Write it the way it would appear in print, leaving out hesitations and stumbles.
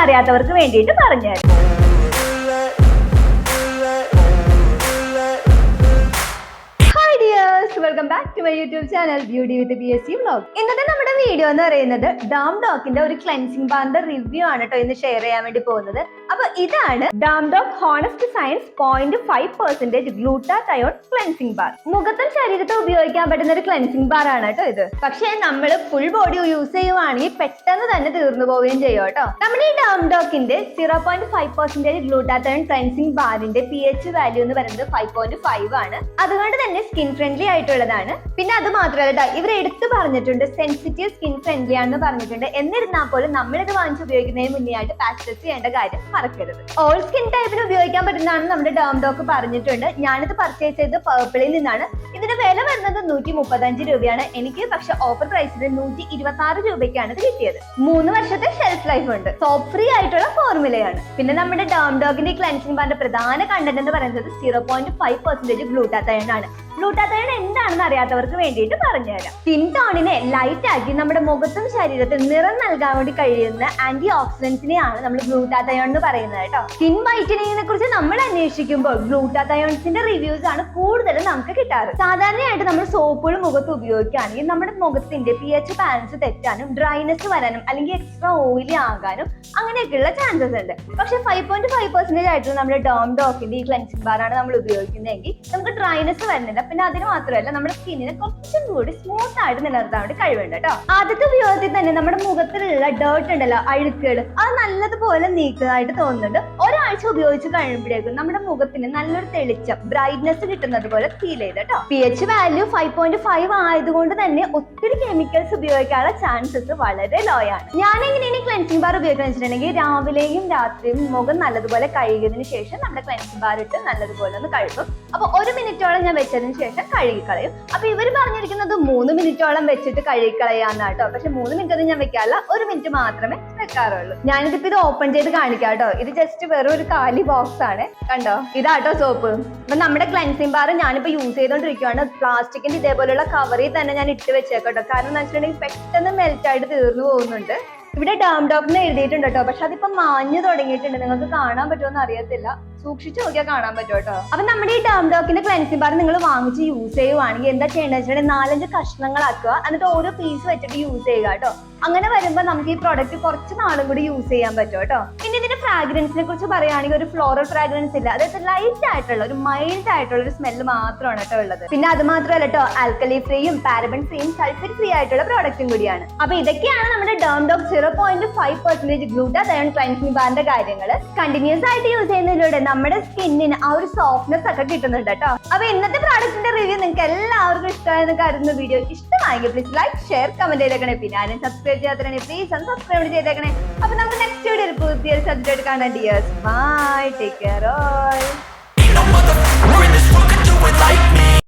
അറിയാത്തവർക്ക് വേണ്ടിയിട്ട് പറഞ്ഞുതരാം. Welcome back to my YouTube channel beauty with BSc vlog. ഇന്നത്തെ നമ്മുടെ വീഡിയോ എന്ന് പറയുന്നത് ഡാം ഡോക്കിന്റെ ഒരു ക്ലെൻസിംഗ് ബാറിന്റെ റിവ്യൂ ആണ് കേട്ടോ ഇന്ന് ഷെയർ ചെയ്യാൻ വേണ്ടി പോകുന്നത്. അപ്പൊ ഇതാണ് dam dock honest science 0.5% glutathione cleansing bar. മുഖത്തും ശരീരത്തും ഉപയോഗിക്കാൻ പറ്റുന്ന ഒരു ക്ലെൻസിംഗ് ബാർ ആണ് കേട്ടോ ഇത്. പക്ഷെ നമ്മൾ ഫുൾ ബോഡി യൂസ് ചെയ്യുവാണെങ്കിൽ പെട്ടെന്ന് തന്നെ തീർന്നു പോവുകയും ചെയ്യും കേട്ടോ. നമ്മുടെ ഈ ഡാം ഡോക്കിന്റെ 0.5% ഗ്ലൂട്ടാതയോൺ ക്ലെൻസിംഗ് ബാറിന്റെ pH വാല്യൂ എന്ന് പറയുന്നത് 5.5 ആണ്. അതുകൊണ്ട് തന്നെ സ്കിൻ ഫ്രണ്ട്ലി ആയിട്ടുള്ളതാണ്. പിന്നെ അത് മാത്രമല്ല ഇവർ എടുത്തു പറഞ്ഞിട്ടുണ്ട് സെൻസിറ്റീവ് സ്കിൻ ഫ്രണ്ട്ലി ആണെന്ന് പറഞ്ഞിട്ടുണ്ട്. എന്നിരുന്നാൽ പോലും നമ്മളിത് വാങ്ങിച്ച് ഉപയോഗിക്കുന്നതിന് മുന്നേ ആയിട്ട് പാച്ച് ടെസ്റ്റ് ചെയ്യേണ്ട കാര്യം മറക്കരുത്. ഓൾ സ്കിൻ ടൈപ്പിന് ഉപയോഗിക്കാൻ പറ്റുന്നതാണെന്ന് നമ്മുടെ ഡാം ഡോക്ക് പറഞ്ഞിട്ടുണ്ട്. ഞാനിത് പർച്ചേസ് ചെയ്തത് പർപ്പിളിൽ നിന്നാണ്. ഇതിന്റെ വില വരുന്നത് 135 രൂപയാണ്. എനിക്ക് പക്ഷെ ഓഫർ പ്രൈസിൽ 126 രൂപയ്ക്കാണ് ഇത് കിട്ടിയത്. 3 വർഷത്തെ ഷെൽഫ് ലൈഫ് ഉണ്ട്. സോപ്പ് ഫ്രീ ആയിട്ടുള്ള ഫോർമുലയാണ്. പിന്നെ നമ്മുടെ ഡാം ഡോക്കിന്റെ ക്ലെൻസിംഗ് ബാറിന്റെ പ്രധാന കണ്ടന്റ് എന്ന് പറയുന്നത് 0.5% ഗ്ലൂട്ടാതയോൺ ആണ്. ഗ്ലൂട്ടാതയോൺ എന്താണെന്ന് അറിയാത്തവർക്ക് വേണ്ടിയിട്ട് പറഞ്ഞുതരാം. സ്കിൻ ടോണിനെ ലൈറ്റ് ആക്കി നമ്മുടെ മുഖത്തും ശരീരത്തിൽ നിറം നൽകാൻ വേണ്ടി കഴിയുന്ന ആന്റി ഓക്സിഡന്റ്സിനെയാണ് നമ്മൾ ഗ്ലൂട്ടാതയോൺ എന്ന് പറയുന്നത് കേട്ടോ. സ്കിൻ വൈറ്റനിങ്ങിനെ കുറിച്ച് നമ്മൾ അന്വേഷിക്കുമ്പോൾ ഗ്ലൂട്ടാതയോൺസിന്റെ റിവ്യൂസ് ആണ് കൂടുതലും നമുക്ക് കിട്ടാറ്. സാധാരണയായിട്ട് നമ്മൾ സോപ്പുകൾ മുഖത്ത് ഉപയോഗിക്കുകയാണെങ്കിൽ നമ്മുടെ മുഖത്തിന്റെ pH ബാലൻസ് തെറ്റാനും ഡ്രൈനെസ് വരാനും അല്ലെങ്കിൽ എക്സ്ട്രാ ഓയിലി ആകാനും അങ്ങനെയൊക്കെയുള്ള ചാൻസസ് ഉണ്ട്. പക്ഷെ 5.5% ആയിട്ടുള്ള നമ്മുടെ ഡാം ഡോക്കിന്റെ ഈ ക്ലെൻസിംഗ് ബാർ ആണ് നമ്മൾ ഉപയോഗിക്കുന്നതെങ്കിൽ നമുക്ക് ഡ്രൈനെസ് വരുന്നില്ല. പിന്നെ അതിന് മാത്രമല്ല നമ്മുടെ സ്കിന്നിനെ കുറച്ചും കൂടി സ്മൂത്ത് ആയിട്ട് നിലനിർത്താൻ വേണ്ടി കഴിവുണ്ട് കേട്ടോ. ആദ്യത്തെ ഉപയോഗത്തിൽ തന്നെ നമ്മുടെ മുഖത്തിലുള്ള ഡേർട്ട് ഉണ്ടല്ലോ, അഴുക്കുകൾ, അത് നല്ലതുപോലെ നീക്കുന്നതായിട്ട് തോന്നുന്നുണ്ട്. ഒരാഴ്ച ഉപയോഗിച്ച് കഴിയുമ്പോഴേക്കും നമ്മുടെ മുഖത്തിന് നല്ലൊരു തെളിച്ചം ബ്രൈറ്റ്നെസ് കിട്ടുന്നത് പോലെ ഫീൽ ചെയ്ത് കേട്ടോ. pH വാല്യൂ 5.5 ആയതുകൊണ്ട് തന്നെ ഒത്തിരി കെമിക്കൽസ് ഉപയോഗിക്കാനുള്ള ചാൻസസ് വളരെ ലോ ആണ്. ഞാൻ എങ്ങനെയാണ് ക്ലെൻസിംഗ് ബാർ ഉപയോഗിക്കുന്നത് വെച്ചിട്ടുണ്ടെങ്കിൽ രാവിലെയും രാത്രിയും മുഖം നല്ലതുപോലെ കഴുകിയതിനു ശേഷം നമ്മുടെ ക്ലെൻസിംഗ് ബാർ ഇട്ട് നല്ലതുപോലെ ഒന്ന് കഴുകും. അപ്പൊ 1 മിനിറ്റോളം ഞാൻ വെച്ചതിന് ശേഷം കഴുകിക്കളയും. അപ്പൊ ഇവർ പറഞ്ഞിരിക്കുന്നത് 3 മിനിറ്റോളം വെച്ചിട്ട് കഴുകിക്കളയാന്ന് കേട്ടോ. പക്ഷെ 3 മിനിറ്റ് ഒന്നും ഞാൻ വെക്കാറില്ല, 1 മിനിറ്റ് മാത്രമേ വെക്കാറുള്ളൂ. ഞാനിതിപ്പോ ഇത് ഓപ്പൺ ചെയ്ത് കാണിക്കാം കേട്ടോ. ഇത് ജസ്റ്റ് വെറും ഒരു കാലി ബോക്സ് ആണ്, കണ്ടോ? ഇതാട്ടോ സോപ്പ്. അപ്പൊ നമ്മുടെ ക്ലെൻസിംഗ് ബാർ ഞാനിപ്പോ യൂസ് ചെയ്തോണ്ടിരിക്കുകയാണ്. പ്ലാസ്റ്റിക്കിന്റെ ഇതേപോലെയുള്ള കവറിൽ തന്നെ ഞാൻ ഇട്ട് വെച്ചേക്കട്ടോ. കാരണം എന്ന് വെച്ചിട്ടുണ്ടെങ്കിൽ പെട്ടെന്ന് മെൽറ്റ് ആയിട്ട് തീർന്നു പോകുന്നുണ്ട്. ഇവിടെ ഡാം ഡോക്കിന് എഴുതിയിട്ടുണ്ട് കേട്ടോ. പക്ഷെ അതിപ്പോ മാഞ്ഞു തുടങ്ങിയിട്ടുണ്ട്. നിങ്ങൾക്ക് കാണാൻ പറ്റുമോ അറിയത്തില്ല, സൂക്ഷിച്ചു നോക്കിയാൽ കാണാൻ പറ്റും കേട്ടോ. അപ്പൊ നമ്മുടെ ഈ ഡാം ഡോക്കിന്റെ ക്ലെൻസിംഗ് ബാർ നിങ്ങൾ വാങ്ങിച്ച് യൂസ് ചെയ്യുവാണെങ്കിൽ എന്താ ചെയ്യേണ്ടത് വെച്ചിട്ടുണ്ടെങ്കിൽ 4-5 കഷ്ണങ്ങളാക്കുക. എന്നിട്ട് ഓരോ പീസ് വെച്ചിട്ട് യൂസ് ചെയ്യുക കേട്ടോ. അങ്ങനെ വരുമ്പോ നമുക്ക് ഈ പ്രോഡക്റ്റ് കുറച്ച് നാളും കൂടി യൂസ് ചെയ്യാൻ പറ്റും കേട്ടോ. പിന്നെ ഇതിന്റെ ഫ്രാഗ്രൻസിനെ കുറിച്ച് പറയുകയാണെങ്കിൽ ഒരു ഫ്ലോറൽ ഫ്രാഗ്രൻസ് ഇല്ല. അതായത് ലൈറ്റ് ആയിട്ടുള്ള ഒരു മൈൽഡ് ആയിട്ടുള്ള ഒരു സ്മെല്ല് മാത്രമാണ് കേട്ടോ ഉള്ളത്. പിന്നെ അത് മാത്രമല്ല കേട്ടോ, ആൽക്കലി ഫ്രീയും പാരബൻ ഫ്രീയും സൾഫേറ്റ് ഫ്രീ ആയിട്ടുള്ള പ്രോഡക്റ്റും കൂടിയാണ്. അപ്പൊ ഇതൊക്കെയാണ് നമ്മുടെ ഡാം ഡോക്ക് 0.5% ഗ്ലൂട്ടാതയോൺ ക്ലെൻസിംഗ് ബാറിന്റെ കാര്യങ്ങൾ. കണ്ടിന്യൂസ് ആയിട്ട് യൂസ് ചെയ്യുന്നതിലൂടെ നമ്മുടെ സ്കിന്നിന് ആ ഒരു സോഫ്റ്റ്നെസ് ഒക്കെ കിട്ടുന്നുണ്ട് കേട്ടോ. അപ്പൊ ഇന്നത്തെ പ്രോഡക്റ്റിന്റെ റിവ്യൂ നിങ്ങൾക്ക് എല്ലാവർക്കും ഇഷ്ടമായെന്ന് കരുതുന്ന വീഡിയോ ഇഷ്ടമായെങ്കിൽ പ്ലീസ് ലൈക്ക്, ഷെയർ, കമന്റ് ചെയ്തേക്കണേ. പിന്നെ ആരും സബ്സ്ക്രൈബ് ചെയ്യാത്തവരെ പ്ലീസ് സബ്സ്ക്രൈബ് ചെയ്തേക്കണേ. അപ്പൊ നമുക്ക് നെക്സ്റ്റ് വീഡിയോയിൽ പുതിയൊരു സബ്ജക്റ്റ് കാണാൻ. Dears, bye, take care all.